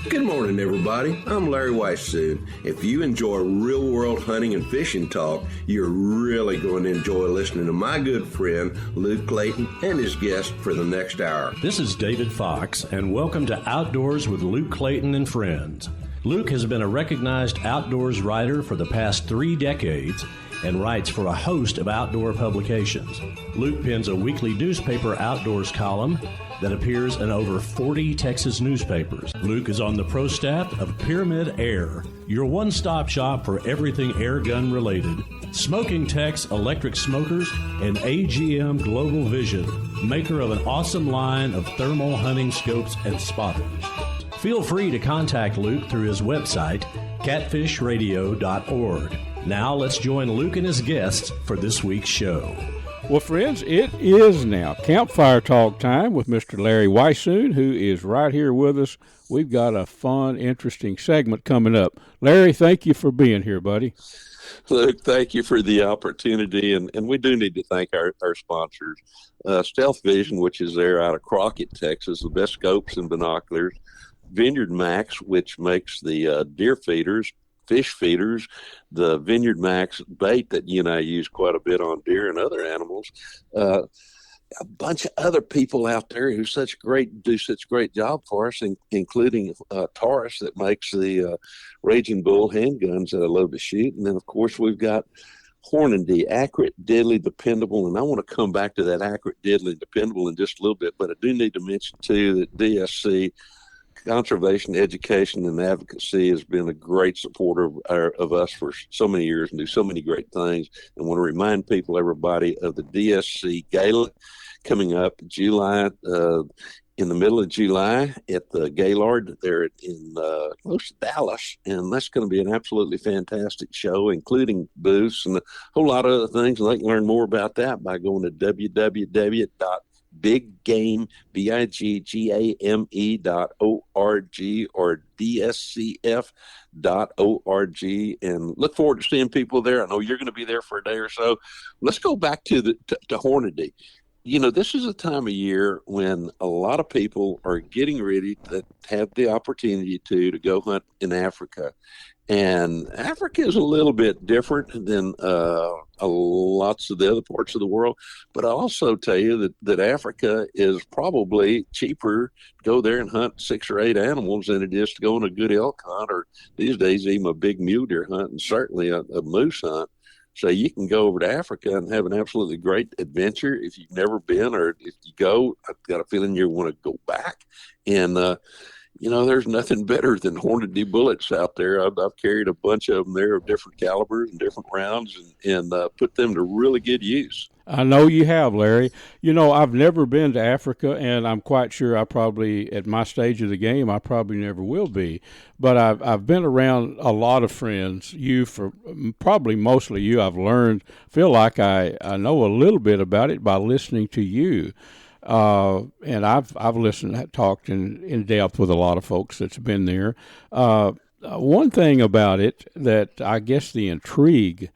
Good morning, everybody. I'm Larry Weissoon. If you enjoy real-world hunting and fishing talk, you're really going to enjoy listening to my good friend, Luke Clayton, and his guest for the next hour. This is David Fox, and welcome to Outdoors with Luke Clayton and Friends. Luke has been a recognized outdoors writer for the past 3 decades and writes for a host of outdoor publications. Luke pens a weekly newspaper outdoors column that appears in over 40 Texas newspapers. Luke is on the pro staff of Pyramyd Air, your one-stop shop for everything air gun related. Smokin Tex electric smokers and AGM Global Vision, maker of an awesome line of thermal hunting scopes and spotters. Feel free to contact Luke through his website, catfishradio.org. Now let's join Luke and his guests for this week's show. Well, friends, it is now Campfire Talk time with Mr. Larry Weissoon, who is right here with us. We've got a fun, interesting segment coming up. Larry, thank you for being here, buddy. Luke, thank you for the opportunity, and we do need to thank our sponsors. Stealth Vision, which is there out of Crockett, Texas, the best scopes and binoculars. VINEYARDMAX, which makes the deer feeders, fish feeders, the VINEYARDMAX bait that you and I use quite a bit on deer and other animals. A bunch of other people out there who do such a great job for us, including Taurus that makes the Raging Bull handguns that I love to shoot. And then, of course, we've got Hornady, accurate, deadly, dependable. And I want to come back to that accurate, deadly, dependable in just a little bit. But I do need to mention, too, that DSC, Conservation, Education, and Advocacy, has been a great supporter of us for so many years and do so many great things. And want to remind people, everybody, of the DSC Gala coming up July, in the middle of July at the Gaylord there in close to Dallas. And that's going to be an absolutely fantastic show, including booths and a whole lot of other things. And they can learn more about that by going to www.biggame.org or dscf.org, and look forward to seeing people there. I know you're going to be there for a day or so. Let's go back to Hornady. You know, this is a time of year when a lot of people are getting ready to have the opportunity to go hunt in Africa. And Africa is a little bit different than lots of the other parts of the world. But I'll also tell you that Africa is probably cheaper to go there and hunt 6 or 8 animals than it is to go on a good elk hunt, or these days even a big mule deer hunt, and certainly a moose hunt. So you can go over to Africa and have an absolutely great adventure if you've never been, or if you go, I've got a feeling you want to go back. And, you know, there's nothing better than Hornady bullets out there. I've carried a bunch of them there of different calibers and different rounds and put them to really good use. I know you have, Larry. You know, I've never been to Africa, and I'm quite sure I probably, at my stage of the game, I probably never will be. But I've been around a lot of friends, probably mostly you. I've learned, feel like I know a little bit about it by listening to you. And I've listened, talked in depth with a lot of folks that's been there. One thing about it that I guess the intrigue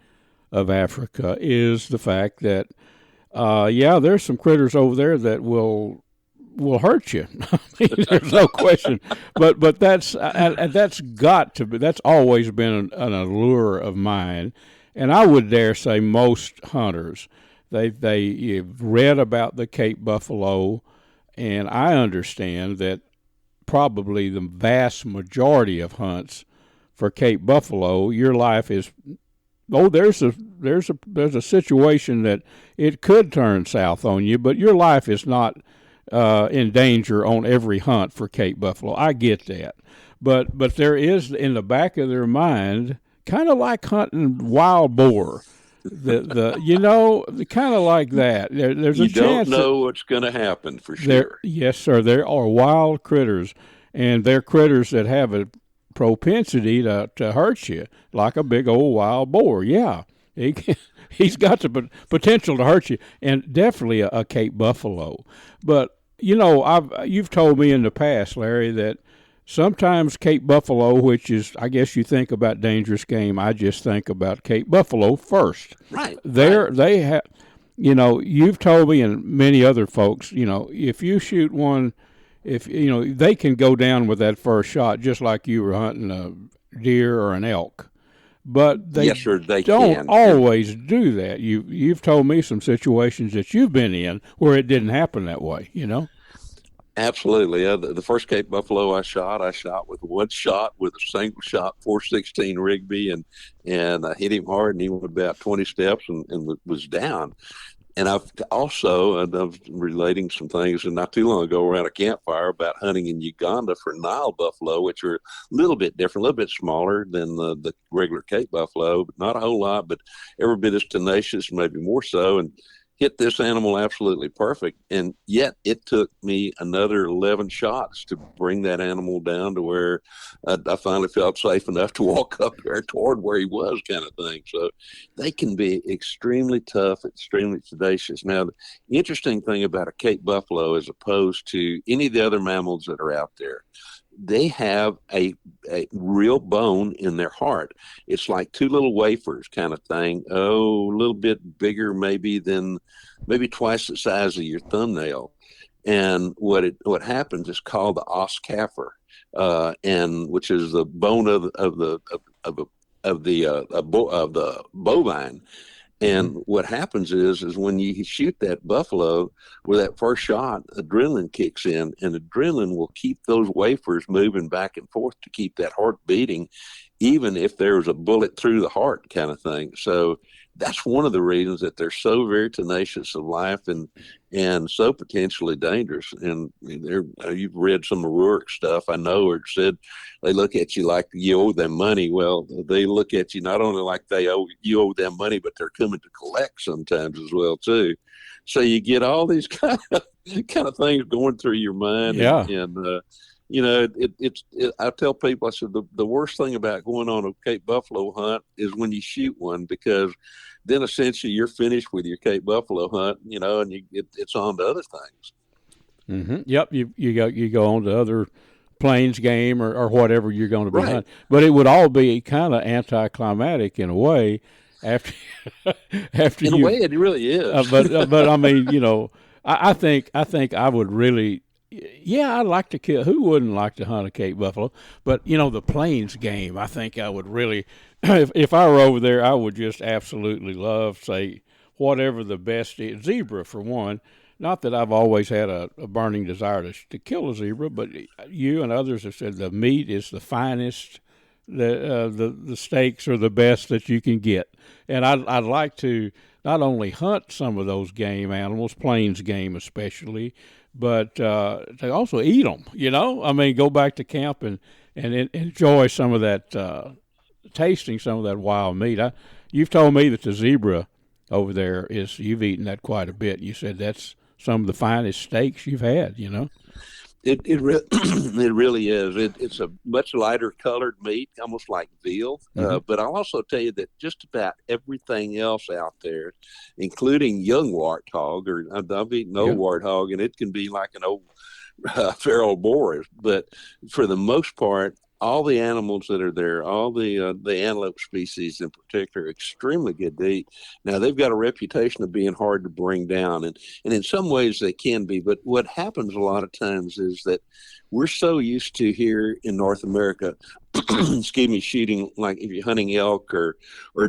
of Africa is the fact that, there's some critters over there that will hurt you. I mean, there's no question. But that's got to be, that's always been an allure of mine. And I would dare say most hunters, You've read about the Cape buffalo, and I understand that probably the vast majority of hunts for Cape buffalo, your life is, there's a situation that it could turn south on you, but your life is not in danger on every hunt for Cape buffalo. I get that, but there is in the back of their mind, kind of like hunting wild boar. Kind of like that. There's a chance. You don't know what's going to happen for sure. Yes, sir. There are wild critters, and they're critters that have a propensity to hurt you, like a big old wild boar. Yeah, he's got the potential to hurt you, and definitely a Cape buffalo. But you've told me in the past, Larry, that sometimes Cape buffalo, which is, I guess you think about dangerous game, I just think about Cape buffalo first. Right. They have, you've told me and many other folks, if you shoot one if they can go down with that first shot just like you were hunting a deer or an elk. But they, yes, sir, they don't can. always do that. You've told me some situations that you've been in where it didn't happen that way, Absolutely. The first Cape Buffalo I shot with one shot with a single shot 416 Rigby, and I hit him hard, and he went about 20 steps and was down. And I've also, and I was relating some things not too long ago around a campfire about hunting in Uganda for Nile buffalo, which are a little bit different, a little bit smaller than the regular Cape buffalo, but not a whole lot, but every bit as tenacious, maybe more so. And hit this animal absolutely perfect. And yet it took me another 11 shots to bring that animal down to where I finally felt safe enough to walk up there toward where he was, kind of thing. So they can be extremely tough, extremely tenacious. Now, the interesting thing about a Cape buffalo, as opposed to any of the other mammals that are out there, they have a real bone in their heart. It's like two little wafers kind of thing. Oh, a little bit bigger maybe twice the size of your thumbnail. And what happens is called the os caffer, and which is the bone of the bovine. And what happens is when you shoot that buffalo with that first shot, adrenaline kicks in, and adrenaline will keep those wafers moving back and forth to keep that heart beating, even if there's a bullet through the heart, kind of thing. So that's one of the reasons that they're so very tenacious of life and so potentially dangerous. And you've read some O'Rourke stuff, I know, or said they look at you like you owe them money. Well, they look at you not only like you owe them money, but they're coming to collect sometimes as well too. So you get all these kind of things going through your mind. Yeah. I tell people, I said, the worst thing about going on a Cape Buffalo hunt is when you shoot one, because then essentially you're finished with your Cape Buffalo hunt, and it's on to other things. Mm-hmm. Yep. You go on to other plains game or whatever you're going to be hunting. But it would all be kind of anticlimactic in a way after in a way it really is. But I mean, I think I would really. Yeah, I'd like to kill. Who wouldn't like to hunt a Cape buffalo? But the plains game, I think I would really. If I were over there, I would just absolutely love, say, whatever the best is. Zebra for one. Not that I've always had a burning desire to kill a zebra, but you and others have said the meat is the finest. The steaks are the best that you can get, and I'd like to not only hunt some of those game animals, plains game especially, but to also eat them, I mean, go back to camp and enjoy some of that, tasting some of that wild meat. You've told me that the zebra over there you've eaten that quite a bit. You said that's some of the finest steaks you've had, It really is. It's a much lighter colored meat, almost like veal. Mm-hmm. But I'll also tell you that just about everything else out there, including young warthog, or I've eaten old warthog, and it can be like an old feral boar. But for the most part, all the animals that are there, all the antelope species in particular, are extremely good to eat. Now, they've got a reputation of being hard to bring down, and in some ways they can be. But what happens a lot of times is that we're so used to here in North America, shooting, like if you're hunting elk or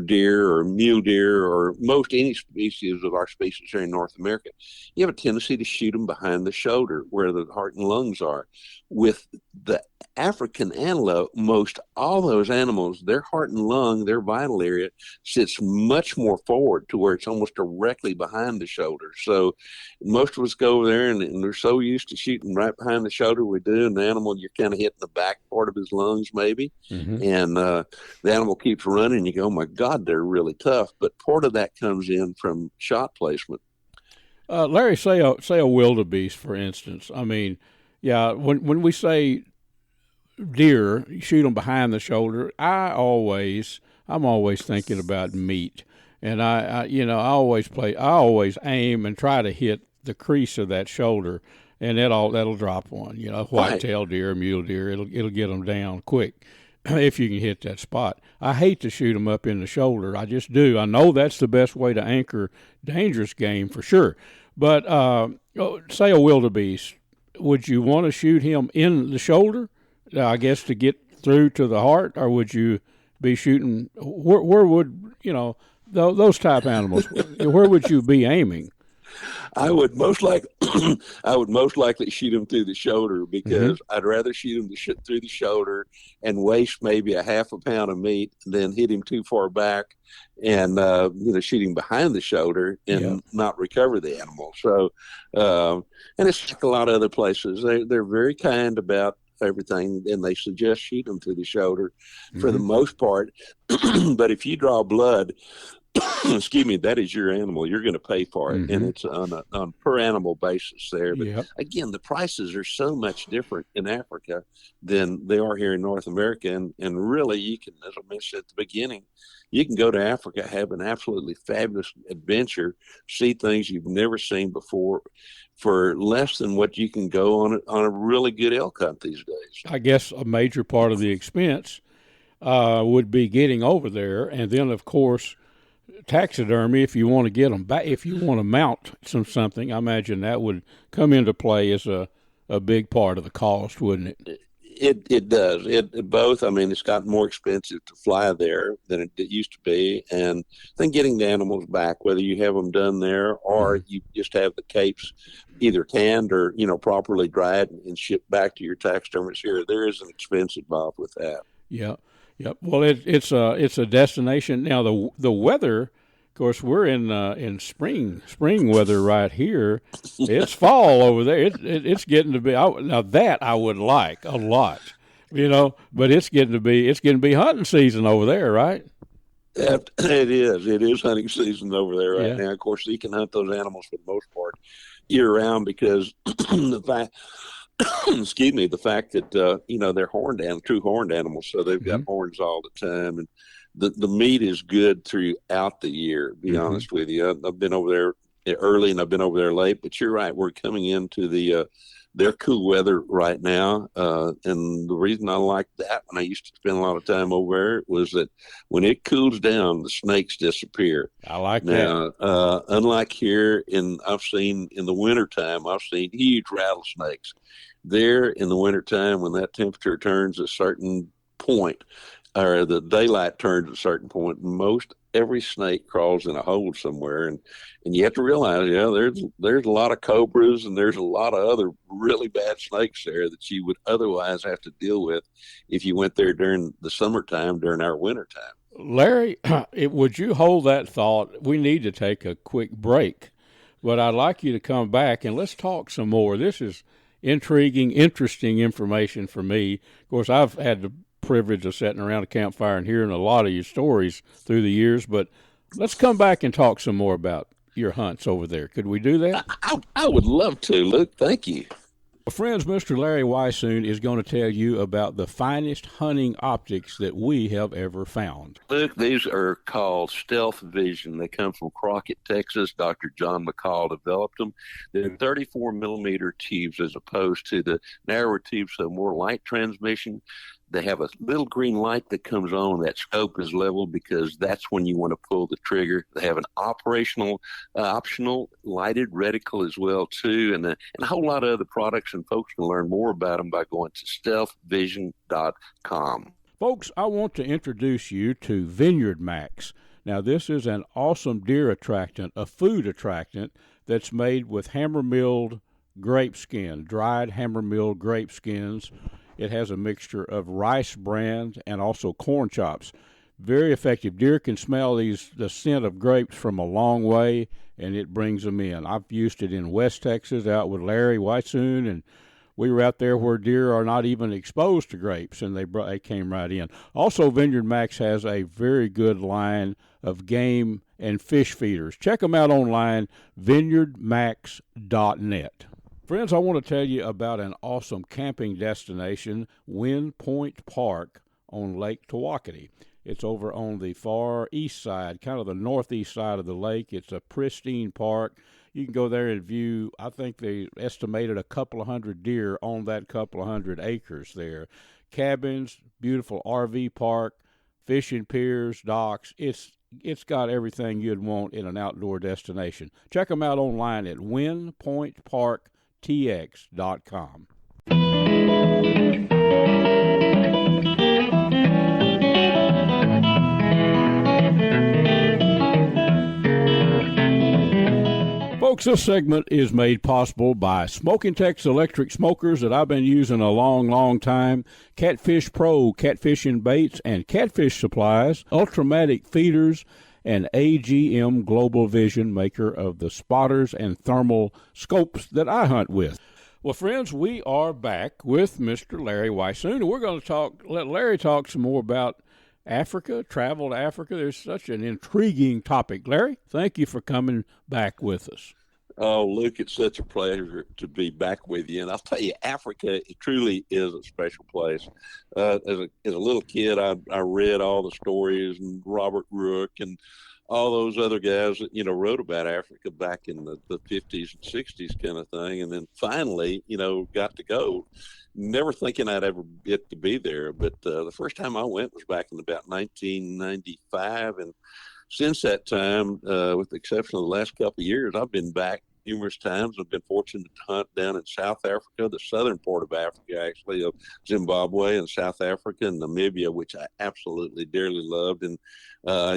deer or mule deer or most any species of our species here in North America, you have a tendency to shoot them behind the shoulder where the heart and lungs are. With the African antelope, most all those animals, their heart and lung, their vital area sits much more forward to where it's almost directly behind the shoulder. So most of us go over there and they're so used to shooting right behind the shoulder we do, and the animal, you're kind of hitting the back part of his lungs maybe. Mm-hmm. And the animal keeps running, and you go, oh my God, they're really tough. But part of that comes in from shot placement. Larry, say a wildebeest, for instance. I mean, yeah, when we say deer, you shoot them behind the shoulder, I'm always thinking about meat, and I always aim and try to hit the crease of that shoulder, and that'll drop one. White-tailed deer, mule deer, it'll get them down quick if you can hit that spot. I hate to shoot them up in the shoulder. I just do. I know that's the best way to anchor dangerous game for sure. But say a wildebeest, would you want to shoot him in the shoulder, I guess, to get through to the heart, or would you be shooting, where would, those type animals, where would you be aiming? I would most likely shoot him through the shoulder, because I'd rather shoot him through the shoulder and waste maybe a half a pound of meat than hit him too far back and shoot him behind the shoulder and not recover the animal. So and it's like a lot of other places. They're very kind about everything, and they suggest shoot them through the shoulder for the most part. But if you draw blood, excuse me, that is your animal. You're going to pay for it, and it's on a per animal basis there. But again, the prices are so much different in Africa than they are here in North America, and really, you can, as I mentioned at the beginning, you can go to Africa, have an absolutely fabulous adventure, see things you've never seen before, for less than what you can go on a really good elk hunt these days. I guess a major part of the expense would be getting over there, and then of course taxidermy, if you want to get them back, if you want to mount something, I imagine that would come into play as a big part of the cost, wouldn't it? It does. It both. I mean, it's gotten more expensive to fly there than it used to be, and then getting the animals back, whether you have them done there or you just have the capes either canned or properly dried and shipped back to your taxidermist here, there is an expense involved with that. Yeah. Yep. Well, it's a destination now. The weather, of course, we're in spring weather right here. It's fall over there. It's getting to be now that I would like a lot, but it's getting to be hunting season over there, right? It is hunting season over there right now. Of course, you can hunt those animals for the most part year round, because the fact that they're true horned animals, so they've got horns all the time, and the meat is good throughout the year. To be honest with you, I've been over there early and I've been over there late, but you're right, we're coming into their cool weather right now, and the reason I like that, when I used to spend a lot of time over there, was that when it cools down, the snakes disappear. I like that. Now, unlike here, I've seen in the wintertime, I've seen huge rattlesnakes. There in the wintertime, when that temperature turns a certain point, or the daylight turns a certain point, most every snake crawls in a hole somewhere, and you have to realize, there's a lot of cobras and there's a lot of other really bad snakes there that you would otherwise have to deal with if you went there during the summertime, during our wintertime. Larry, would you hold that thought? We need to take a quick break, but I'd like you to come back and let's talk some more. This is intriguing, interesting information for me. Of course, I've had the privilege of sitting around a campfire and hearing a lot of your stories through the years, but let's come back and talk some more about your hunts over there. Could we do that? I would love to, Luke. Thank you. Well, friends, Mr. Larry Weishuhn is going to tell you about the finest hunting optics that we have ever found. Luke, these are called Stealth Vision. They come from Crockett, Texas. Dr. John McCall developed them. They're 34 millimeter tubes as opposed to the narrower tubes, so more light transmission. They have a little green light that comes on. That scope is leveled because that's when you want to pull the trigger. They have an optional lighted reticle as well too, and a whole lot of other products. And folks can learn more about them by going to stealthvision.com. Folks, I want to introduce you to VINEYARDMAX. Now, this is an awesome deer attractant, a food attractant that's made with hammer-milled grape skin, dried hammer-milled grape skins. It has a mixture of rice bran and also corn chops. Very effective. Deer can smell the scent of grapes from a long way, and it brings them in. I've used it in West Texas out with Larry Weishuhn, and we were out there where deer are not even exposed to grapes, and they came right in. Also, VINEYARDMAX has a very good line of game and fish feeders. Check them out online, vineyardmax.net. Friends, I want to tell you about an awesome camping destination, Wind Point Park on Lake Tawakoni. It's over on the far east side, kind of the northeast side of the lake. It's a pristine park. You can go there and view, I think they estimated a couple of hundred deer on that couple of hundred acres there. Cabins, beautiful RV park, fishing piers, docks. It's got everything you'd want in an outdoor destination. Check them out online at windpointparktx.com. TX.com. Folks, this segment is made possible by Smokin Tex electric smokers that I've been using a long, long time, CatfishPro, catfishing baits and catfish supplies, Ultrimatic Feeders, and AGM Global Vision, maker of the spotters and thermal scopes that I hunt with. Well, friends, we are back with Mr. Larry Weishuhn, and we're going to let Larry talk some more about Africa, travel to Africa. There's such an intriguing topic. Larry, thank you for coming back with us. Oh, Luke, it's such a pleasure to be back with you. And I'll tell you, Africa, it truly is a special place. As a little kid, I read all the stories and Robert Rook and all those other guys that, wrote about Africa back in the 50s and 60s kind of thing. And then finally, got to go, never thinking I'd ever get to be there. But the first time I went was back in about 1995. And since that time, with the exception of the last couple of years, I've been back numerous times. I've been fortunate to hunt down in South Africa, the southern part of Africa, actually, of Zimbabwe and South Africa and Namibia, which I absolutely dearly loved, and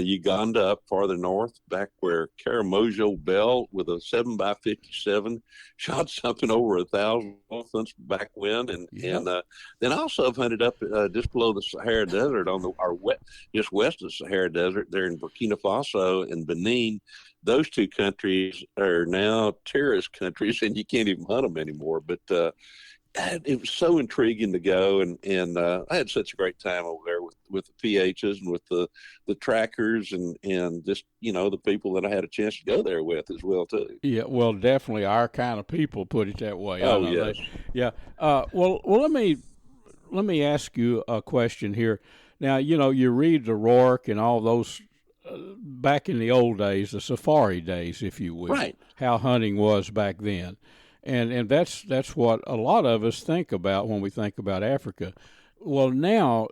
Uganda up farther north, back where Karamojo Bell with a 7x57 shot something over 1,000 elephants back when, and then also I've hunted up just below the Sahara Desert just west of the Sahara Desert there in Burkina Faso and Benin. Those two countries are now terrorist countries, and you can't even hunt them anymore. But it was so intriguing to go, and I had such a great time over there with the PHs and with the trackers and just the people that I had a chance to go there with as well too. Yeah, well, definitely our kind of people, put it that way. Oh yes, yeah. Well, let me ask you a question here. Now, you read the Rourke and all those. Back in the old days, the safari days, if you will, right? How hunting was back then, and that's what a lot of us think about when we think about Africa. Well, now,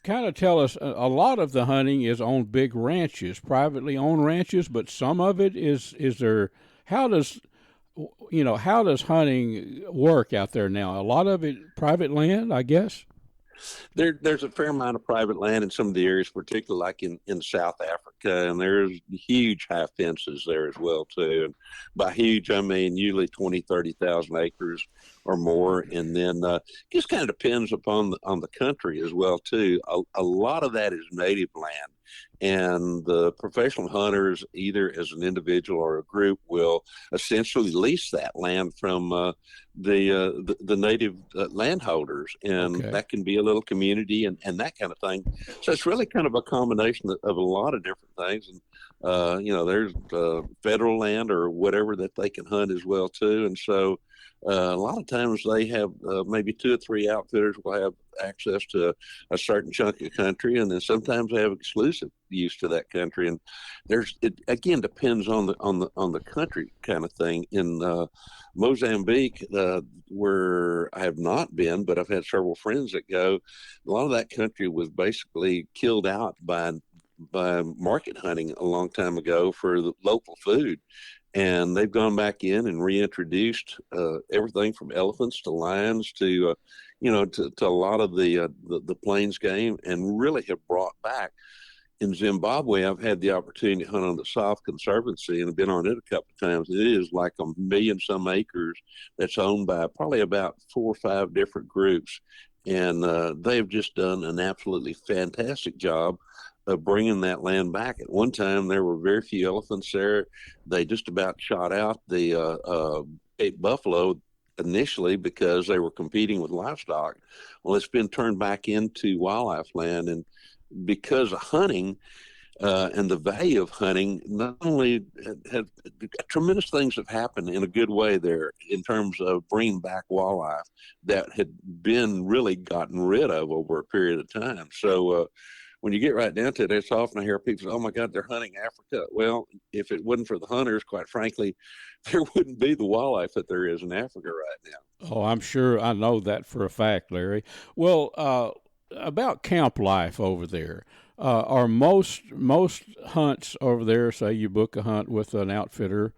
kind of tell us, a lot of the hunting is on big ranches, privately owned ranches, but some of it is there. How does hunting work out there now? A lot of it private land, I guess. There's a fair amount of private land in some of the areas, particularly like in South Africa, and there's huge high fences there as well too. And by huge, I mean usually 20, 30,000 acres or more. And then just kind of depends upon the country as well too. A lot of that is native land. And the professional hunters, either as an individual or a group, will essentially lease that land from the native landholders, and that can be a little community and that kind of thing. So it's really kind of a combination of a lot of different things. And there's federal land or whatever that they can hunt as well too. And so a lot of times they have maybe 2 or 3 outfitters will have access to a certain chunk of country, and then sometimes they have exclusive use to that country. And it again depends on the country kind of thing. In Mozambique, where I have not been, but I've had several friends that go, a lot of that country was basically killed out by market hunting a long time ago for the local food. And they've gone back in and reintroduced everything from elephants to lions to a lot of the plains game, and really have brought back. In Zimbabwe, I've had the opportunity to hunt on the South Conservancy and have been on it a couple of times. It is like 1 million some acres that's owned by probably about 4 or 5 different groups. And they've just done an absolutely fantastic job of bringing that land back. At one time, there were very few elephants there. They just about shot out the buffalo initially because they were competing with livestock. Well, it's been turned back into wildlife land, and because of hunting and the value of hunting, not only have tremendous things have happened in a good way there in terms of bringing back wildlife that had been really gotten rid of over a period of time. So when you get right down to it, it's often I hear people say, "Oh my God, they're hunting Africa." Well, if it wasn't for the hunters, quite frankly, there wouldn't be the wildlife that there is in Africa right now. Oh, I'm sure I know that for a fact, Larry. Well, about camp life over there, are most hunts over there, say you book a hunt with an outfitter,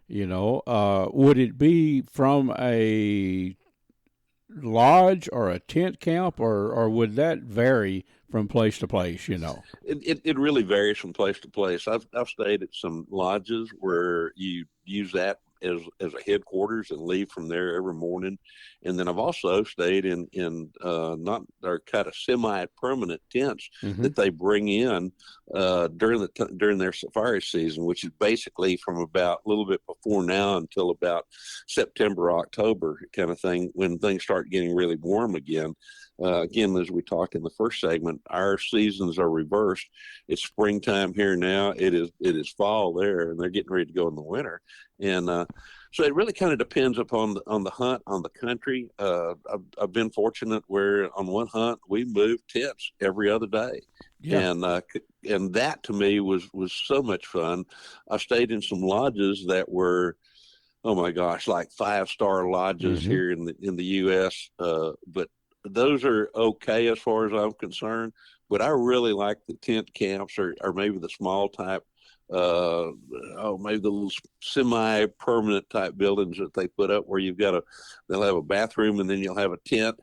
Would it be from a lodge or a tent camp, or would that vary from place to place? It really varies from place to place. I've stayed at some lodges where you use that as a headquarters and leave from there every morning, and then I've also stayed in not our kind of semi-permanent tents that they bring in during their safari season, which is basically from about a little bit before now until about September, October kind of thing, when things start getting really warm again. Again, as we talked in the first segment, our seasons are reversed. It's springtime here now. It is fall there, and they're getting ready to go in the winter. And so it really kind of depends upon the hunt, on the country. I've been fortunate where on one hunt we moved tents every other day, and that to me was so much fun. I stayed in some lodges that were, oh my gosh, like 5-star lodges here in the U.S. But those are okay as far as I'm concerned, but I really like the tent camps or maybe the small type, maybe the little semi-permanent type buildings that they put up where they'll have a bathroom and then you'll have a tent.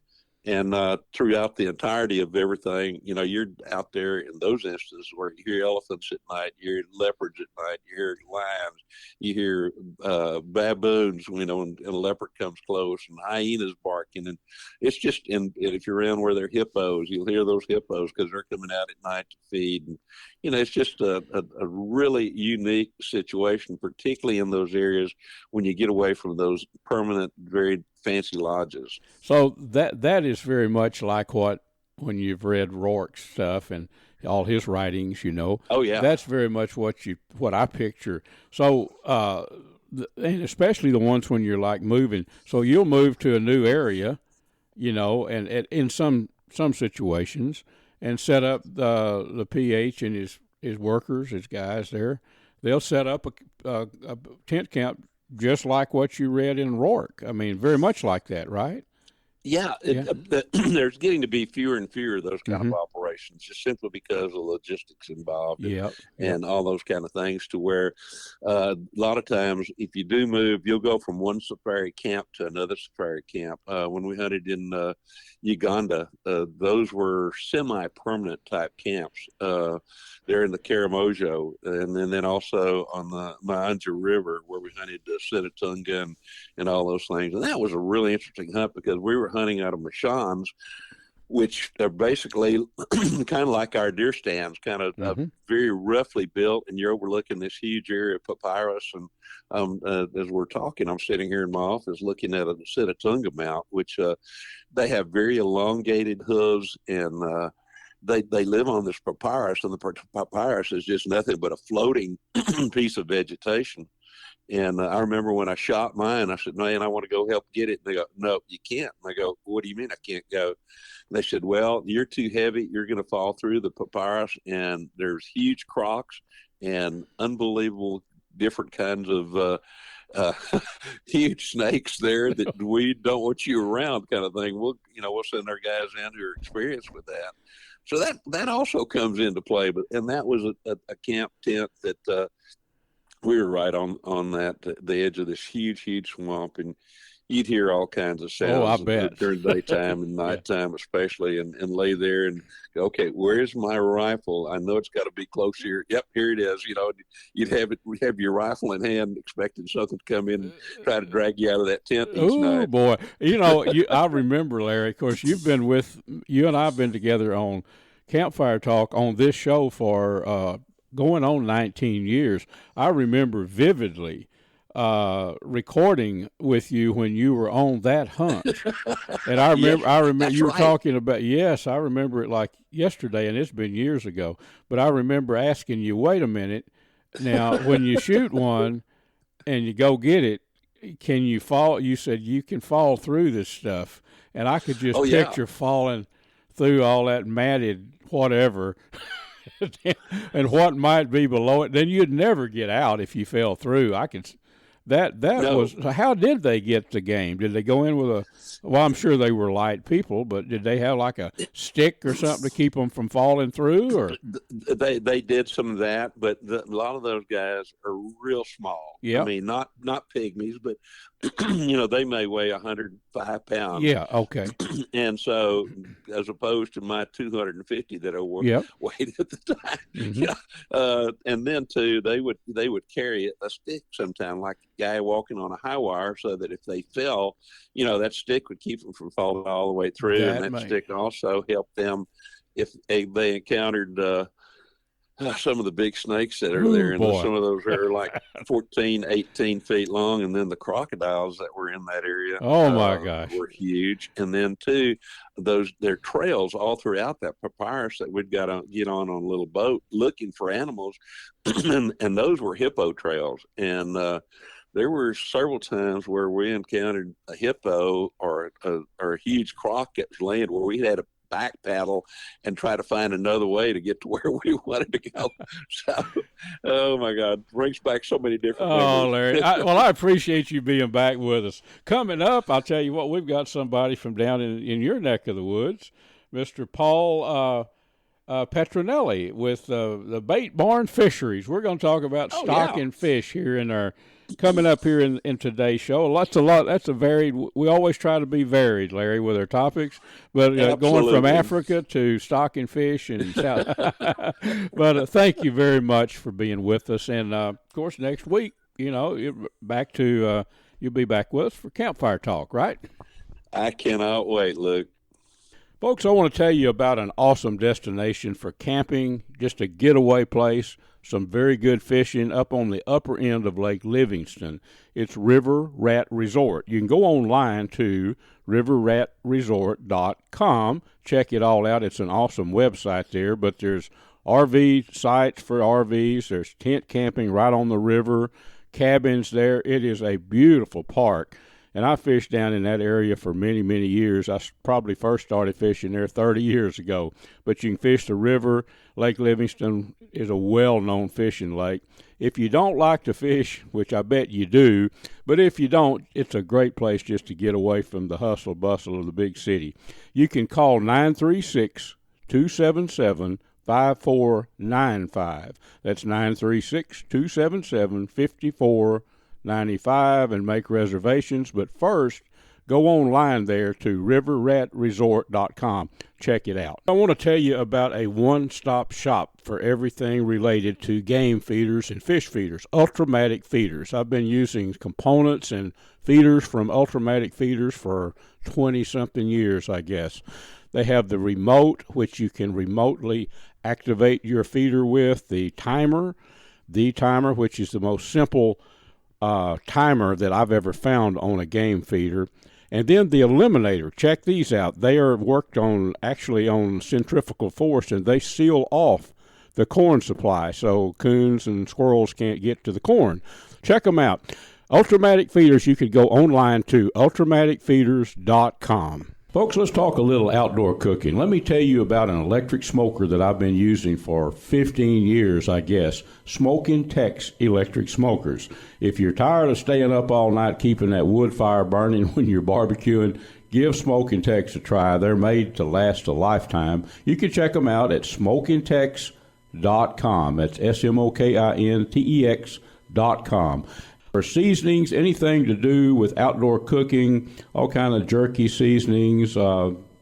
And throughout the entirety of everything, you're out there in those instances where you hear elephants at night, you hear leopards at night, you hear lions, you hear baboons, and a leopard comes close, and hyenas barking. And it's just, and if you're around where there are hippos, you'll hear those hippos because they're coming out at night to feed. And, it's just a really unique situation, particularly in those areas when you get away from those permanent, very fancy lodges. So that is very much like when you've read Rourke's stuff and all his writings, Oh yeah, that's very much what I picture. So and especially the ones when you're like moving. So you'll move to a new area, and in some situations, and set up the PH and his workers, his guys there. They'll set up a tent camp just like what you read in Rourke. I mean, very much like that, right? Yeah, there's getting to be fewer and fewer of those kind of operations, just simply because of logistics involved and all those kind of things, to where a lot of times if you do move, you'll go from one safari camp to another safari camp. When we hunted in Uganda, those were semi-permanent type camps. There in the Karamojo, and then also on the Manja River where we hunted Senatunga and all those things. And that was a really interesting hunt because we were hunting out of mashans, which are basically kind of like our deer stands, kind of very roughly built, and you're overlooking this huge area of papyrus. And as we're talking, I'm sitting here in my office looking at a Senatunga mount, which they have very elongated hooves, and they live on this papyrus, and the papyrus is just nothing but a floating piece of vegetation. And I remember when I shot mine, I said, man, I want to go help get it. And they go, no, you can't. And I go, what do you mean I can't go? And they said, well, you're too heavy. You're going to fall through the papyrus, and there's huge crocs and unbelievable different kinds of huge snakes there that we don't want you around, kind of thing. We'll send our guys in who are experienced with that. So that also comes into play. And that was a camp tent that we were right on the edge of this huge swamp, and you'd hear all kinds of sounds during daytime and nighttime especially, and lay there and go, okay, where's my rifle? I know it's got to be close here. Yep, here it is. You'd have your rifle in hand expecting something to come in and try to drag you out of that tent each night. Oh, boy. I remember, Larry, of course, you and I have been together on Campfire Talk on this show for going on 19 years. I remember vividly recording with you when you were on that hunt. And I remember you were talking about, yes, I remember it like yesterday, and it's been years ago, but I remember asking you, wait a minute, now when you shoot one and you go get it, can you fall? You said you can fall through this stuff, and I could just picture falling through all that matted whatever and what might be below it. Then you'd never get out if you fell through. That No. was, how did they get the game? Did they go in with well, I'm sure they were light people, but did they have like a stick or something to keep them from falling through? Or They did some of that, but a lot of those guys are real small. Yep. I mean, not pygmies, but they may weigh 105 pounds. Yeah, okay. And so, as opposed to my 250 that I weighed at the time, Mm-hmm. And then too, they would carry a stick sometime, like a guy walking on a high wire, so that if they fell, that stick would keep them from falling all the way through, and that stick also helped them if they encountered some of the big snakes that are there, and some of those are like 14, 18 feet long, and then the crocodiles that were in that area, my gosh, were huge. And then too, their trails all throughout that papyrus that we'd got to get on a little boat looking for animals, and those were hippo trails. And there were several times where we encountered a hippo or a huge croc that was laying where we had to back paddle and try to find another way to get to where we wanted to go. So, oh my God, brings back so many different memories. Oh, Larry. I appreciate you being back with us. Coming up, I'll tell you what, we've got somebody from down in your neck of the woods, Mr. Paul Patranella with the Bait Barn Fisheries. We're going to talk about stocking fish here in our coming up here in today's show. That's a varied. We always try to be varied, Larry, with our topics. But going from Africa to stocking fish and South. But thank you very much for being with us. And of course, next week, you'll be back with us for Campfire Talk, right? I cannot wait, Luke. Folks, I want to tell you about an awesome destination for camping, just a getaway place, some very good fishing up on the upper end of Lake Livingston. It's River Rat Resort. You can go online to riverratresort.com. Check it all out. It's an awesome website there, but there's RV sites for RVs. There's tent camping right on the river, cabins there. It is a beautiful park. And I fished down in that area for many, many years. I probably first started fishing there 30 years ago. But you can fish the river. Lake Livingston is a well-known fishing lake. If you don't like to fish, which I bet you do, but if you don't, it's a great place just to get away from the hustle bustle of the big city. You can call 936-277-5495. That's 936-277-5495 and make reservations. But first, go online there to riverratresort.com. Check it out. I want to tell you about a one-stop shop for everything related to game feeders and fish feeders, Ultrimatic Feeders. I've been using components and feeders from Ultrimatic Feeders for 20-something years, I guess. They have the remote, which you can remotely activate your feeder with, the timer, which is the most simple timer that I've ever found on a game feeder. And then the eliminator. Check these out. They are worked on centrifugal force, and they seal off the corn supply so coons and squirrels can't get to the corn. Check them out. Ultrimatic Feeders, you could go online to ultrimaticfeeders.com. Folks, let's talk a little outdoor cooking. Let me tell you about an electric smoker that I've been using for 15 years, I guess. Smokin Tex electric smokers. If you're tired of staying up all night keeping that wood fire burning when you're barbecuing, give Smokin Tex a try. They're made to last a lifetime. You can check them out at smokintex.com. That's SMOKINTEX.com. For seasonings, anything to do with outdoor cooking, all kind of jerky seasonings,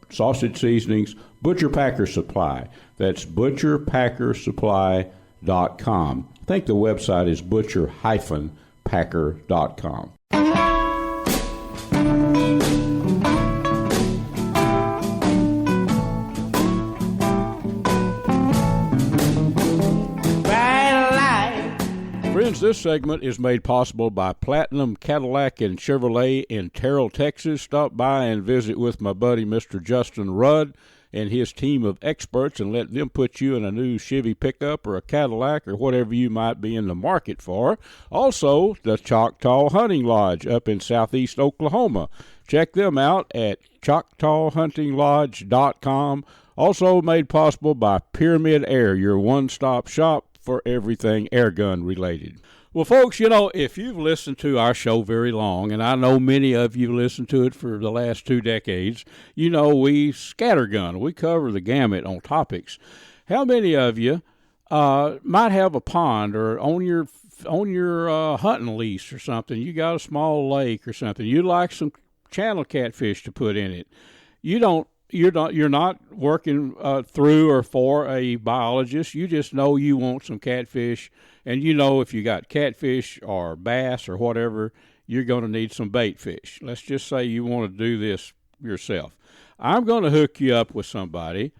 sausage seasonings, Butcher Packer Supply. That's butcherpackersupply.com. I think the website is butcher-packer.com. Friends, this segment is made possible by Platinum Cadillac and Chevrolet in Terrell, Texas. Stop by and visit with my buddy, Mr. Justin Rudd, and his team of experts, and let them put you in a new Chevy pickup or a Cadillac or whatever you might be in the market for. Also, the Choctaw Hunting Lodge up in southeast Oklahoma. Check them out at ChoctawHuntingLodge.com. Also made possible by Pyramyd Air, your one-stop shop for everything airgun related. Well, folks, if you've listened to our show very long, and I know many of you listened to it for the last 2 decades, we scattergun. We cover the gamut on topics. How many of you might have a pond or on your hunting lease or something? You got a small lake or something. You like some channel catfish to put in it. You're not working through or for a biologist. You just know you want some catfish, and if you got catfish or bass or whatever, you're going to need some bait fish. Let's just say you want to do this yourself. I'm going to hook you up with somebody,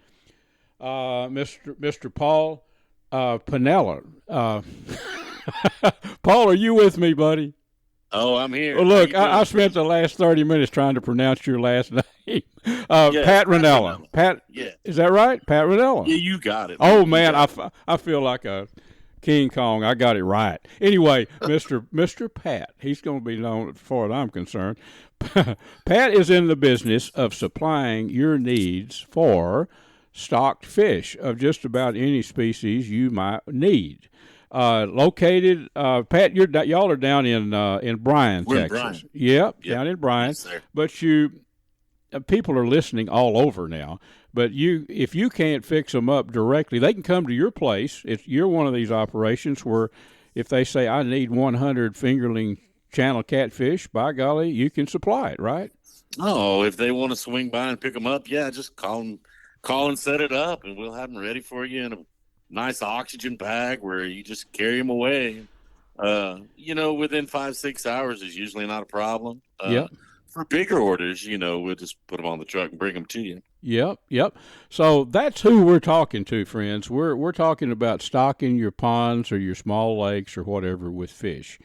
Mr. Paul Patranella. Paul, are you with me, buddy? Oh, I'm here. Well, look, I spent the last 30 minutes trying to pronounce your last name. Patranella. Yeah. Is that right? Patranella. Yeah, you got it. Oh, man, I feel like a King Kong. I got it right. Anyway, Mr. Pat, he's going to be known as far as I'm concerned. Pat is in the business of supplying your needs for stocked fish of just about any species you might need. Located, Pat, y'all are down in Bryan, We're Texas. in Bryan. Yep, down in Bryan. Yes, sir. But people are listening all over now. But if you can't fix them up directly, they can come to your place. You're one of these operations where if they say, I need 100 fingerling channel catfish, by golly, you can supply it, right? Oh, if they want to swing by and pick them up, yeah, just call and set it up, and we'll have them ready for you in a nice oxygen bag where you just carry them away. Within 5-6 hours is usually not a problem. For bigger orders, we'll just put them on the truck and bring them to you. Yep. So that's who we're talking to, friends. We're talking about stocking your ponds or your small lakes or whatever with fish.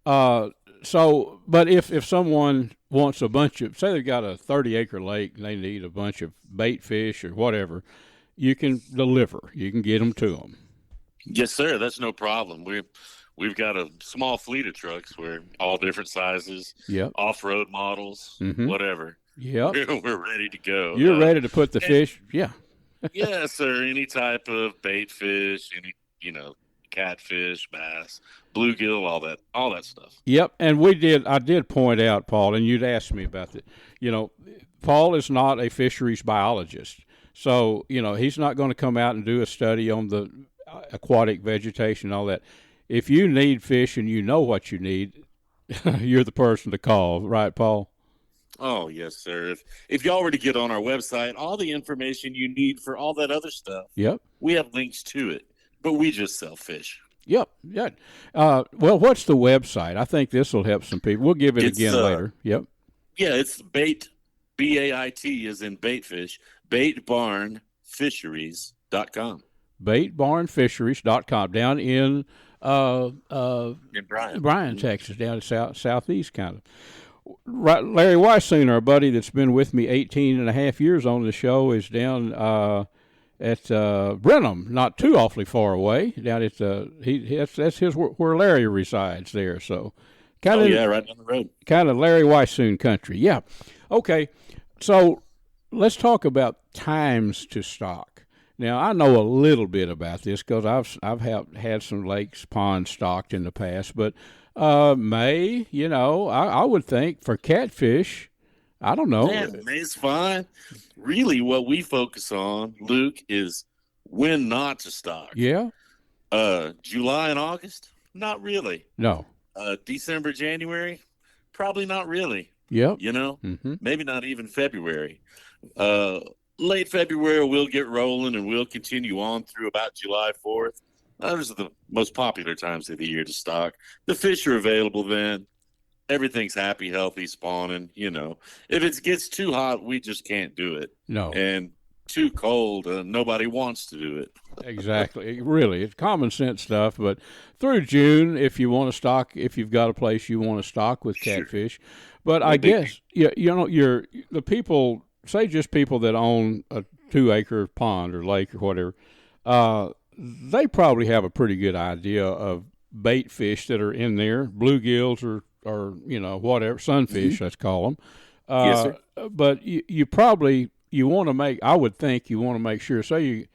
But if someone wants a bunch of, say they've got a 30-acre lake and they need a bunch of bait fish or whatever, you can deliver. You can get them to them. Yes, sir. That's no problem. We've got a small fleet of trucks where all different sizes, off-road models, whatever. Yep. We're ready to go. You're ready to put the fish? Yeah. Yes, sir. Any type of bait fish, catfish, bass, bluegill, all that stuff. Yep. And I did point out, Paul, and you'd asked me about that. Paul is not a fisheries biologist. So, he's not going to come out and do a study on the aquatic vegetation and all that. If you need fish and you know what you need, you're the person to call, right, Paul? Oh, yes, sir. If you already get on our website, all the information you need for all that other stuff, we have links to it, but we just sell fish. Yep. Yeah. Well, what's the website? I think this will help some people. We'll give it again later. Yep. Yeah, it's bait, B-A-I-T is in baitfish, baitbarnfisheries.com. Baitbarnfisheries.com down in Bryan, Texas, down southeast kind of. Right, Larry Weissoon, our buddy that's been with me 18 and a half years on the show, is down at Brenham, not too awfully far away. Down at that's his where Larry resides there. So kind of right down the road. Kind of Larry Weissoon country. Yeah. Okay. So let's talk about times to stock. Now, I know a little bit about this because I've had some lakes, ponds stocked in the past, but May, I would think for catfish, I don't know. Yeah, May's fine. Really, what we focus on, Luke, is when not to stock. Yeah. July and August, not really. No. December, January, probably not really. Yep. Maybe not even February. Late February, we'll get rolling and we'll continue on through about July 4th. Those are the most popular times of the year to stock. The fish are available then. Everything's happy, healthy, spawning. If it gets too hot, we just can't do it. No. And too cold, nobody wants to do it. Exactly. Really, it's common sense stuff. But through June, if you want to stock, if you've got a place you want to stock with catfish. Sure. But I guess, the people, say just people that own a 2-acre pond or lake or whatever, they probably have a pretty good idea of bait fish that are in there, bluegills or whatever, sunfish, let's call them. Yes, sir. But you want to make, I would think you want to make sure, say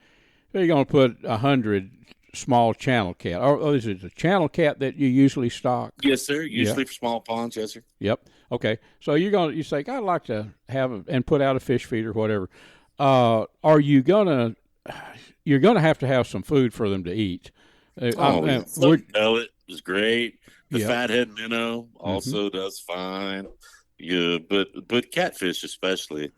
you're going to put 100 small channel cat. Or is it the channel cat that you usually stock? Yes, sir. Usually for small ponds, yes, sir. Yep. Okay. So you say, I'd like to have and put out a fish feed or whatever. Are you gonna? You're gonna have to have some food for them to eat. Floating pellet is great. The Yep. fathead minnow also does fine. Yeah, but catfish especially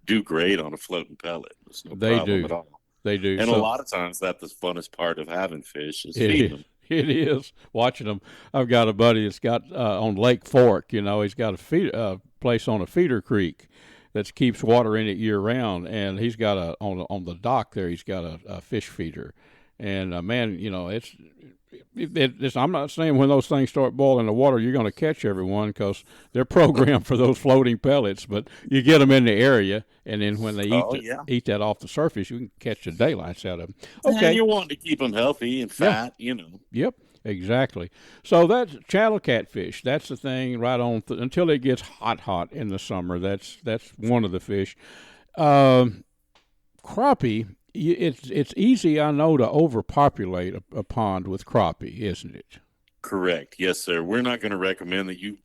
do great on a floating pellet. There's no problem at all. They do. And a lot of times that's the funnest part of having fish is feeding them. It is watching them. I've got a buddy that's got on Lake Fork. He's got a place on a feeder creek that keeps water in it year round, and he's got on the dock there. He's got a fish feeder, and man, it's. I'm not saying when those things start boiling the water, you're going to catch everyone because they're programmed for those floating pellets. But you get them in the area, and then when they eat that off the surface, you can catch the daylights out of them. Okay, and you want to keep them healthy and fat, Yep, exactly. So that's channel catfish. That's the thing right on until it gets hot in the summer. That's one of the fish. Crappie. It's easy, I know, to overpopulate a pond with crappie, isn't it? Correct. Yes, sir. We're not going to recommend that you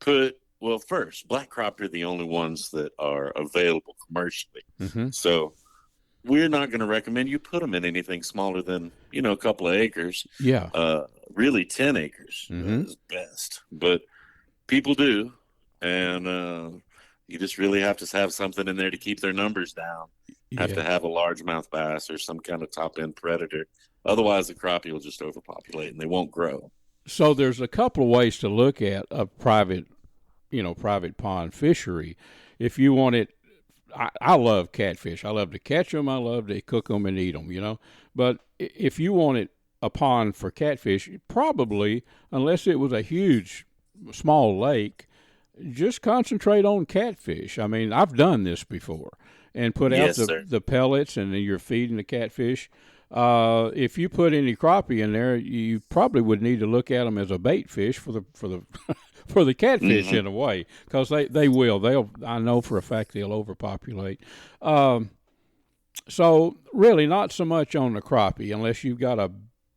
first, black crappie are the only ones that are available commercially. So we're not going to recommend you put them in anything smaller than, a couple of acres. Yeah. Really 10 acres is best. But people do. And you just really have to have something in there to keep their numbers down. Have to have a largemouth bass or some kind of top-end predator. Otherwise, the crappie will just overpopulate and they won't grow. So there's a couple of ways to look at a private pond fishery. If you want it, I love catfish. I love to catch them. I love to cook them and eat them, But if you wanted a pond for catfish, probably, unless it was a huge, small lake, just concentrate on catfish. I mean, I've done this before. And put out the pellets, and then you're feeding the catfish. If you put any crappie in there, you probably would need to look at them as a bait fish for the for the catfish in a way, because they will. I know for a fact they'll overpopulate. So really, not so much on the crappie unless you've got a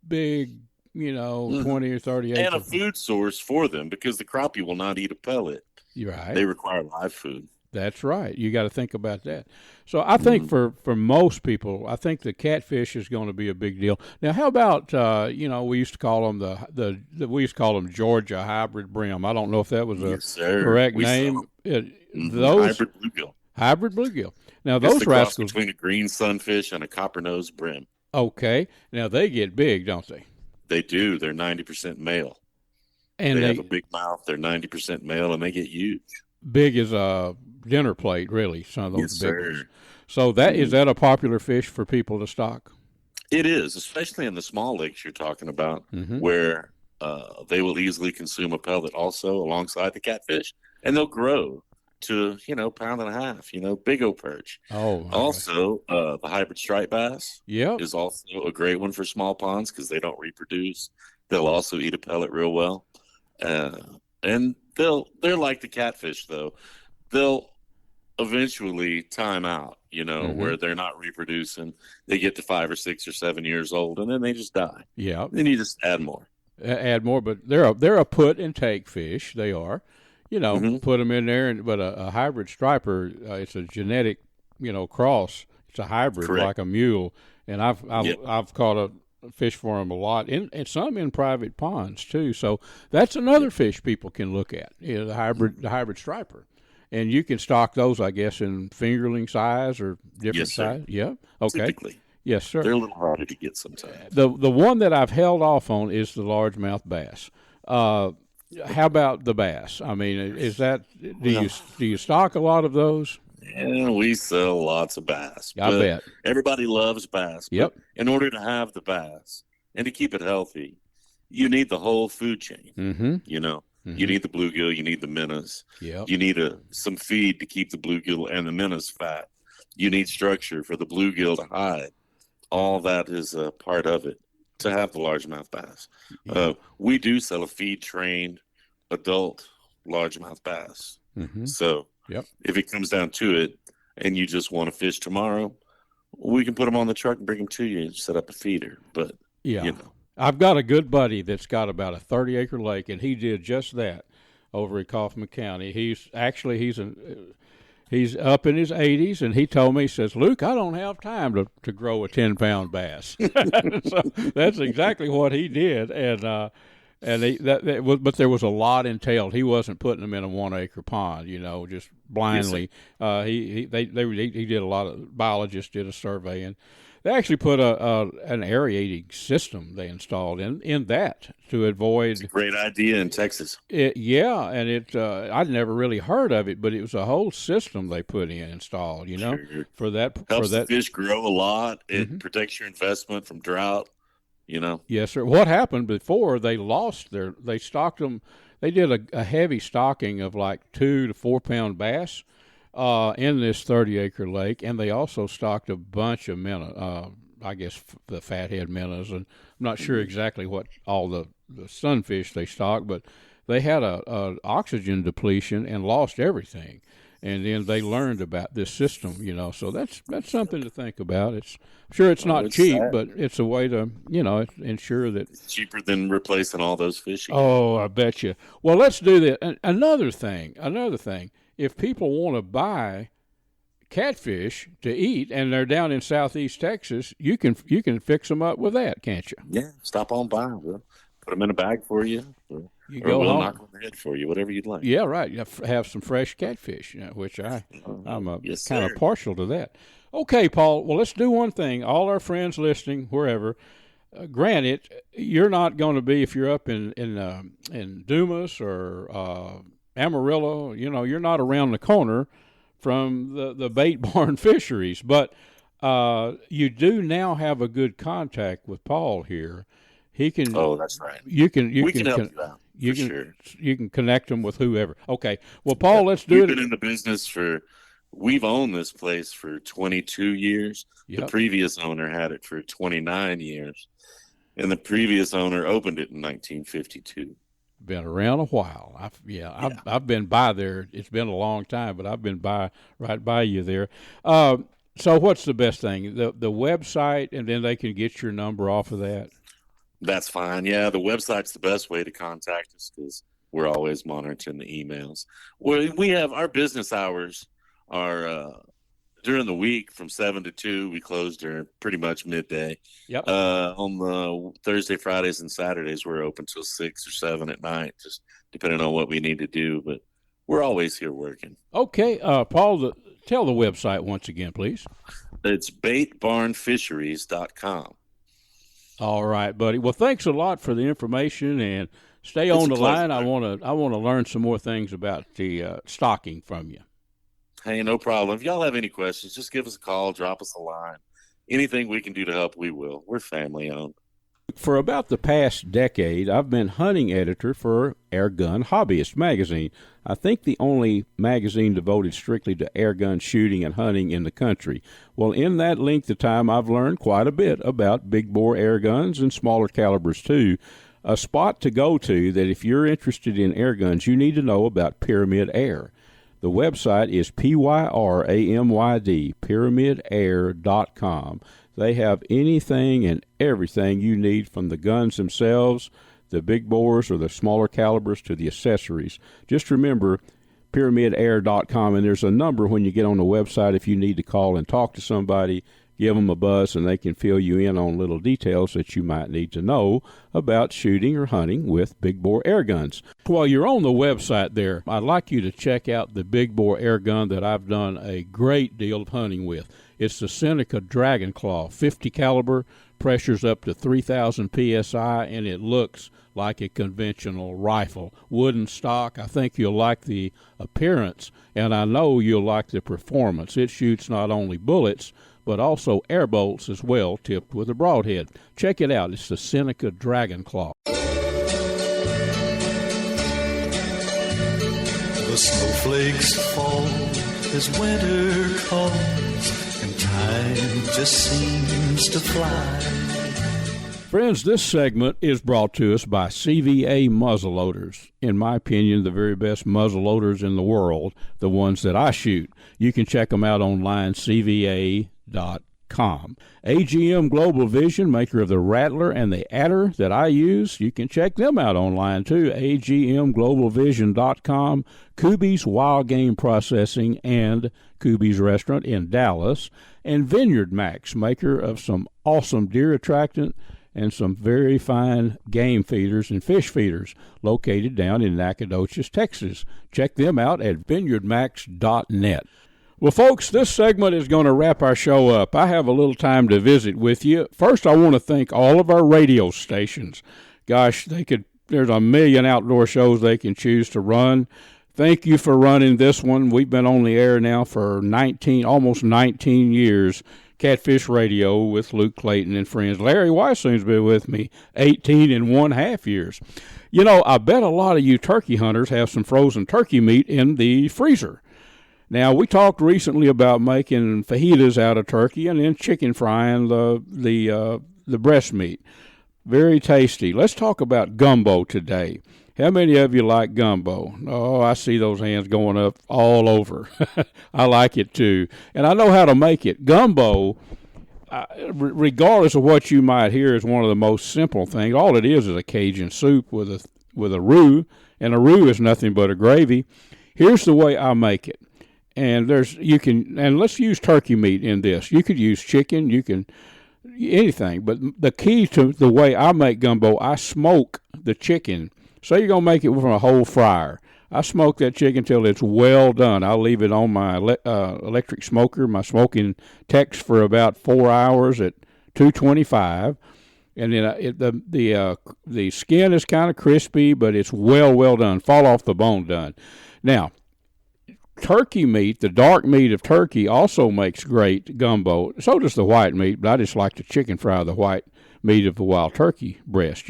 big, 20 or 30 acres. And a food source for them, because the crappie will not eat a pellet. You're right. They require live food. That's right. You got to think about that. So I think for most people, I think the catfish is going to be a big deal. Now, how about we used to call them Georgia hybrid brim. I don't know if that was a correct name. Those hybrid bluegill. Hybrid bluegill. Now those rascals between a green sunfish and a copper-nosed brim. Okay. Now they get big, don't they? They do. They're 90% male. And they have a big mouth. They're 90% male, and they get huge. Big as a dinner plate, really. Some of those big ones. So is that a popular fish for people to stock? It is, especially in the small lakes you're talking about, where they will easily consume a pellet also alongside the catfish, and they'll grow to pound and a half. Big old perch. Oh, also the hybrid striped bass. Yep. Is also a great one for small ponds because they don't reproduce. They'll also eat a pellet real well, and they're like the catfish though. They'll eventually time out, where they're not reproducing. They get to 5 or 6 or 7 years old, and then they just die. Yeah. Then you just add more. But they're a put and take fish. They are, put them in there. But a hybrid striper, it's a genetic, cross. It's a hybrid. Correct. Like a mule. And I've caught a fish for them a lot, and some in private ponds too. So that's another fish people can look at. The hybrid striper. And you can stock those, I guess, in fingerling size or different size. Yeah. Okay. Typically. Yes, sir. They're a little harder to get sometimes. The one that I've held off on is the largemouth bass. How about the bass? I mean, is that do you stock a lot of those? Yeah, we sell lots of bass. I bet. Everybody loves bass. Yep. In order to have the bass and to keep it healthy, you need the whole food chain. Mm-hmm. You need the bluegill, you need the minnows. Yep. You need some feed to keep the bluegill and the minnows fat. You need structure for the bluegill to hide. All that is a part of it to have the largemouth bass. Yeah. We do sell a feed-trained adult largemouth bass. Mm-hmm. So if it comes down to it and you just want to fish tomorrow, we can put them on the truck and bring them to you and set up a feeder. But Yeah. You know. I've got a good buddy that's got about a 30-acre lake, and he did just that over in Kaufman County. He's up in his 80s, and he told me, he says, Luke, I don't have time to grow a 10-pound bass. So that's exactly what he did, but there was a lot entailed. He wasn't putting them in a 1-acre pond, just blindly. Yes, he did a lot of biologists did a survey, and they actually put an aerating system they installed in that to avoid. It's a great idea in Texas. I'd never really heard of it, but it was a whole system they put installed. Sure. For that. Helps the fish grow a lot. It protects your investment from drought. Yes, sir. What happened before they stocked them? They did a heavy stocking of like 2 to 4 pound bass. In this 30-acre lake, and they also stocked a bunch of minnow, I guess the fathead minnows, and I'm not sure exactly what all the sunfish they stocked, but they had a oxygen depletion and lost everything. And then they learned about this system, so that's something to think about. I'm sure it's not cheap, but it's a way to, ensure that. It's cheaper than replacing all those fish. Oh, I bet you. Well, let's do that. Another thing. If people want to buy catfish to eat and they're down in southeast Texas, you can fix them up with that, can't you? Yeah, stop on by. We'll put them in a bag for you. Or we'll knock on the head for you, whatever you'd like. Yeah, right. You have some fresh catfish, which I'm kind of partial to that. Okay, Paul. Well, let's do one thing. All our friends listening, wherever. Granted, you're not going to be, if you're up in Dumas or Amarillo, you're not around the corner from the bait barn fisheries, but you do now have a good contact with Paul here. He can. Oh, that's right. We can help you out. You can connect them with whoever. Okay. Well, Paul, let's do it. We've been in the business we've owned this place for 22 years. Yep. The previous owner had it for 29 years, and the previous owner opened it in 1952. Been around a while. I've been by there. It's been a long time, but I've been right by you there. So what's the best thing? The website, and then they can get your number off of that? That's fine. Yeah, the website's the best way to contact us because we're always monitoring the emails. We have our business hours are during the week from 7 to 2. We close during pretty much midday. Yep. On the Thursday, Fridays, and Saturdays, we're open till 6 or 7 at night, just depending on what we need to do. But we're always here working. Okay. Paul, tell the website once again, please. It's baitbarnfisheries.com. All right, buddy. Well, thanks a lot for the information, and stay on the line. I want to learn some more things about the stocking from you. Hey, no problem. If y'all have any questions, just give us a call, drop us a line. Anything we can do to help, we will. We're family owned. For about the past decade, I've been hunting editor for Airgun Hobbyist magazine. I think the only magazine devoted strictly to airgun shooting and hunting in the country. Well, in that length of time, I've learned quite a bit about big bore air guns and smaller calibers too. A spot to go to that if you're interested in air guns, you need to know about Pyramyd Air. The website is PYRAMYD, PyramydAir.com. They have anything and everything you need, from the guns themselves, the big bores or the smaller calibers, to the accessories. Just remember PyramydAir.com, and there's a number when you get on the website if you need to call and talk to somebody. Give them a buzz, and they can fill you in on little details that you might need to know about shooting or hunting with big bore air guns. While you're on the website there, I'd like you to check out the big bore air gun that I've done a great deal of hunting with. It's the Seneca Dragon Claw 50 caliber, pressures up to 3,000 psi, and it looks like a conventional rifle. Wooden stock. I think you'll like the appearance, and I know you'll like the performance. It shoots not only bullets, but also air bolts as well, tipped with a broadhead. Check it out. It's the Seneca Dragon Claw. The snowflakes fall as winter comes, and time just seems to fly. Friends, this segment is brought to us by CVA Muzzleloaders. In my opinion, the very best muzzleloaders in the world, the ones that I shoot. You can check them out online, CVA.com. AGM Global Vision, maker of the Rattler and the Adder that I use. You can check them out online too, agmglobalvision.com. Kuby's Wild Game Processing and Kuby's Restaurant in Dallas. And VINEYARDMAX, maker of some awesome deer attractant and some very fine game feeders and fish feeders, located down in Nacogdoches, Texas. Check them out at vineyardmax.net. Well, folks, this segment is going to wrap our show up. I have a little time to visit with you. First, I want to thank all of our radio stations. Gosh, there's a million outdoor shows they can choose to run. Thank you for running this one. We've been on the air now for almost 19 years. Catfish Radio with Luke Clayton and friends. Larry Weissoon's been with me 18 and 1/2 years. You know, I bet a lot of you turkey hunters have some frozen turkey meat in the freezer. Now, we talked recently about making fajitas out of turkey and then chicken frying the breast meat. Very tasty. Let's talk about gumbo today. How many of you like gumbo? Oh, I see those hands going up all over. I like it too. And I know how to make it. Gumbo, regardless of what you might hear, is one of the most simple things. All it is a Cajun soup with a roux, and a roux is nothing but a gravy. Here's the way I make it. And let's use turkey meat in this. You could use chicken, anything. But the key to the way I make gumbo, I smoke the chicken. So you're going to make it from a whole fryer. I smoke that chicken till it's well done. I'll leave it on my electric smoker, my Smokin Tex, for about 4 hours at 225. And then the skin is kind of crispy, but it's well done. Fall off the bone done. Now, turkey meat, the dark meat of turkey, also makes great gumbo. So does the white meat, but I just like to chicken fry the white meat of the wild turkey breast,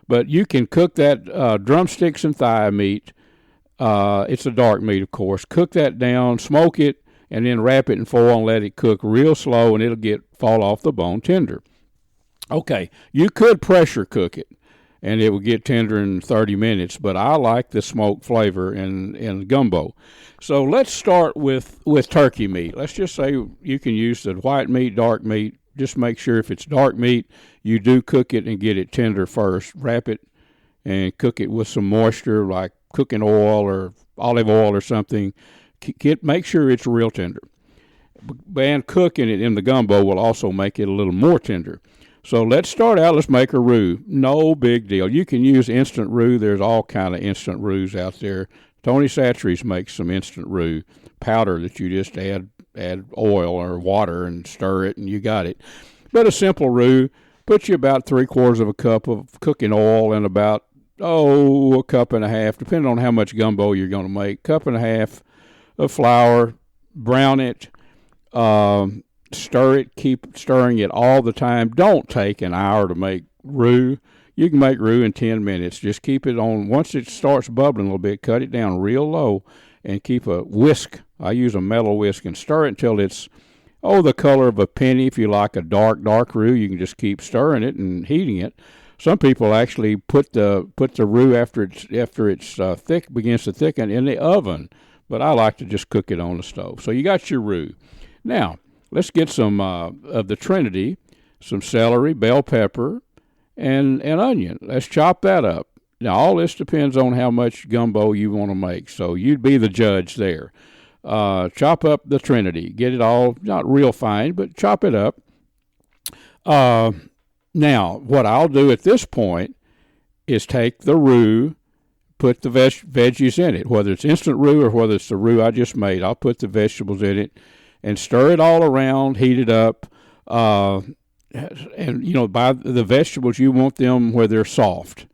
But you can cook that drumsticks and thigh meat. It's a dark meat, of course. Cook that down, smoke it, and then wrap it in foil and let it cook real slow, and it'll fall off the bone tender. Okay, you could pressure cook it, and it will get tender in 30 minutes, but I like the smoked flavor in gumbo. So let's start with turkey meat. Let's just say you can use the white meat, dark meat. Just make sure if it's dark meat, you do cook it and get it tender first. Wrap it and cook it with some moisture, like cooking oil or olive oil or something. Make sure it's real tender. And cooking it in the gumbo will also make it a little more tender. So let's start out. Let's make a roux. No big deal. You can use instant roux. There's all kind of instant roux out there. Tony Satchery's makes some instant roux powder that you just add oil or water and stir it, and you got it. But a simple roux, put you about 3/4 of a cup of cooking oil and about, a cup and a half, depending on how much gumbo you're going to make, cup and a half of flour, brown it, stir it, keep stirring it all the time. Don't take an hour to make roux. You can make roux in 10 minutes. Just keep it on. Once it starts bubbling a little bit, cut it down real low and keep a whisk. I use a metal whisk and stir it until it's, the color of a penny. If you like a dark roux, you can just keep stirring it and heating it. Some people actually put the roux after it's thick, begins to thicken, in the oven. But I like to just cook it on the stove. So you got your roux. Now, let's get some of the Trinity, some celery, bell pepper, and onion. Let's chop that up. Now, all this depends on how much gumbo you want to make, so you'd be the judge there. Chop up the Trinity. Get it all, not real fine, but chop it up. Now, what I'll do at this point is take the roux, put the veggies in it, whether it's instant roux or whether it's the roux I just made. I'll put the vegetables in it and stir it all around, heat it up. And, by the vegetables, you want them where they're soft.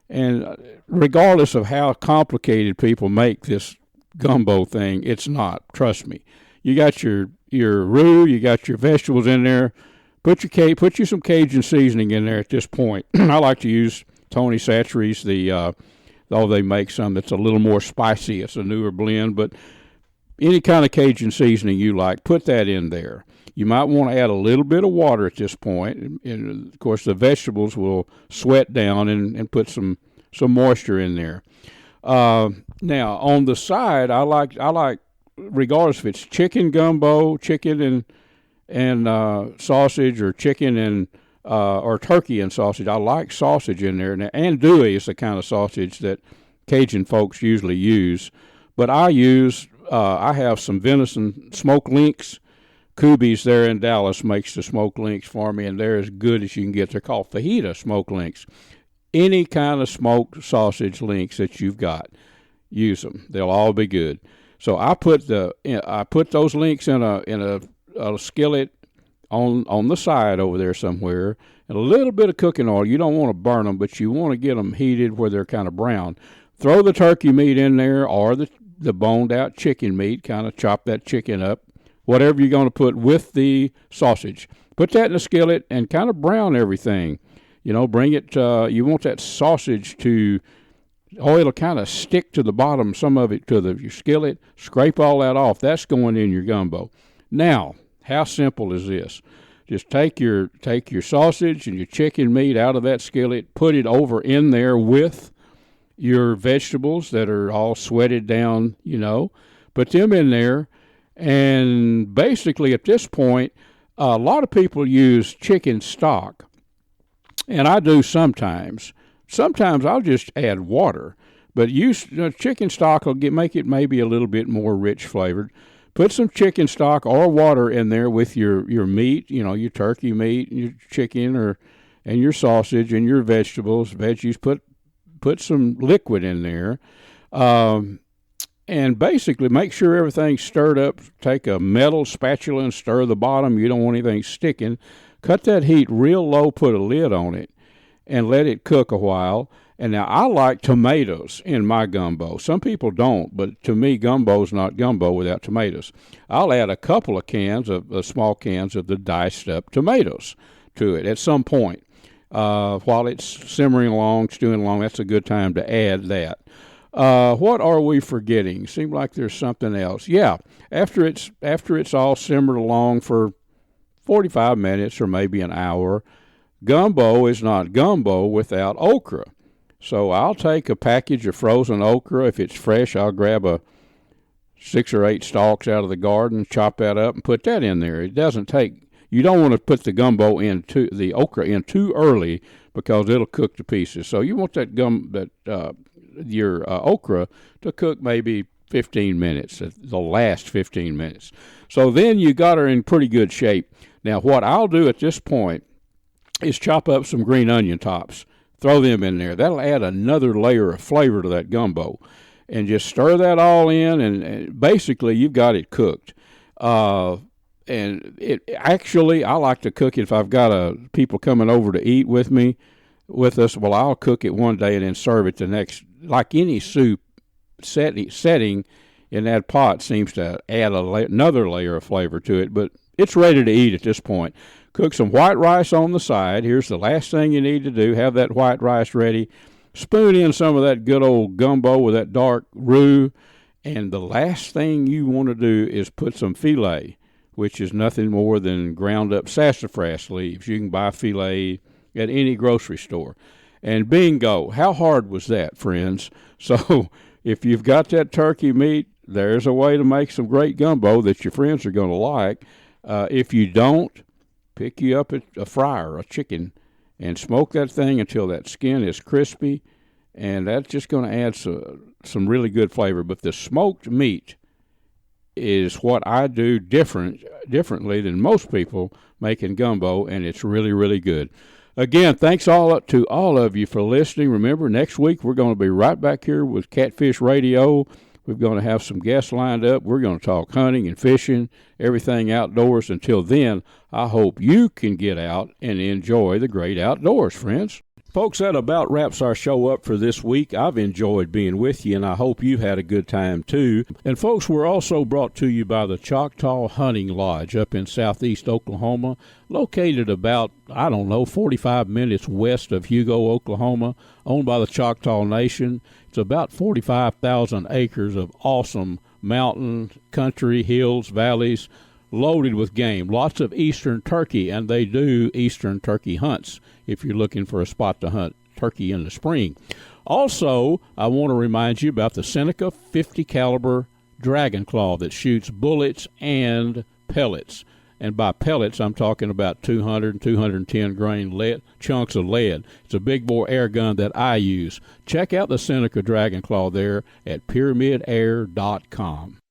And regardless of how complicated people make this gumbo thing, it's not. Trust me. You got your roux, you got your vegetables in there. Put you some Cajun seasoning in there at this point. I like to use Tony Satchery's. They make some that's a little more spicy. It's a newer blend, but any kind of Cajun seasoning you like, put that in there. You might want to add a little bit of water at this point, and of course the vegetables will sweat down and put some moisture in there. Now on the side, I like regardless if it's chicken gumbo, chicken and sausage or chicken and or turkey and sausage. I like sausage in there. Now, andouille is the kind of sausage that Cajun folks usually use, but I have some venison smoked links. Kuby's there in Dallas makes the smoked links for me, and they're as good as you can get. They're called fajita smoked links. Any kind of smoked sausage links that you've got, use them. They'll all be good. So I put those links in a skillet on the side over there somewhere, and a little bit of cooking oil. You don't want to burn them, but you want to get them heated where they're kind of brown. Throw the turkey meat in there, or the boned out chicken meat. Kind of chop that chicken up. Whatever you're going to put with the sausage. Put that in the skillet and kind of brown everything. Bring it, you want that sausage oil to kind of stick to the bottom, some of it to your skillet. Scrape all that off. That's going in your gumbo. Now, how simple is this? Just take your sausage and your chicken meat out of that skillet, put it over in there with your vegetables that are all sweated down, Put them in there. And basically, at this point, a lot of people use chicken stock, and I do sometimes. Sometimes I'll just add water, but chicken stock will make it maybe a little bit more rich flavored. Put some chicken stock or water in there with your meat, your turkey meat, and your chicken, and your sausage and your veggies. Put some liquid in there. And basically make sure everything's stirred up. Take a metal spatula and stir the bottom. You don't want anything sticking. Cut that heat real low, put a lid on it, and let it cook a while. And now I like tomatoes in my gumbo. Some people don't, but to me, gumbo's not gumbo without tomatoes. I'll add a couple of small cans of the diced up tomatoes to it at some point. While it's simmering along, stewing along, that's a good time to add that. What are we forgetting? Seems like there's something else. Yeah, after it's all simmered along for 45 minutes or maybe an hour, gumbo is not gumbo without okra. So I'll take a package of frozen okra. If it's fresh, I'll grab 6 or 8 stalks out of the garden, chop that up, and put that in there. You don't want to put the okra in too early because it'll cook to pieces. So you want your okra to cook maybe 15 minutes, the last 15 minutes. So then you got her in pretty good shape. Now what I'll do at this point is chop up some green onion tops, throw them in there. That'll add another layer of flavor to that gumbo. And just stir that all in, and basically you've got it cooked. And I like to cook it if I've got people coming over to eat with us. Well, I'll cook it one day and then serve it the next. Like any soup, setting in that pot seems to add another layer of flavor to it, but it's ready to eat at this point. Cook some white rice on the side. Here's the last thing you need to do. Have that white rice ready. Spoon in some of that good old gumbo with that dark roux, and the last thing you want to do is put some filet, which is nothing more than ground up sassafras leaves. You can buy filet at any grocery store. And bingo, how hard was that, friends? So if you've got that turkey meat, there's a way to make some great gumbo that your friends are going to like. If you don't, pick you up a fryer, a chicken, and smoke that thing until that skin is crispy, and that's just going to add some really good flavor. But the smoked meat is what I do differently than most people making gumbo, and it's really, really good. Again, thanks to all of you for listening. Remember, next week we're going to be right back here with Catfish Radio. We're going to have some guests lined up. We're going to talk hunting and fishing, everything outdoors. Until then, I hope you can get out and enjoy the great outdoors, friends. Folks, that about wraps our show up for this week. I've enjoyed being with you, and I hope you've had a good time, too. And, folks, we're also brought to you by the Choctaw Hunting Lodge up in southeast Oklahoma, located about, 45 minutes west of Hugo, Oklahoma, owned by the Choctaw Nation. It's about 45,000 acres of awesome mountain, country, hills, valleys, loaded with game. Lots of eastern turkey, and they do eastern turkey hunts if you're looking for a spot to hunt turkey in the spring. Also, I want to remind you about the Seneca 50 caliber Dragon Claw that shoots bullets and pellets. And by pellets, I'm talking about 200 and 210 grain lead, chunks of lead. It's a big bore air gun that I use. Check out the Seneca Dragon Claw there at PyramydAir.com.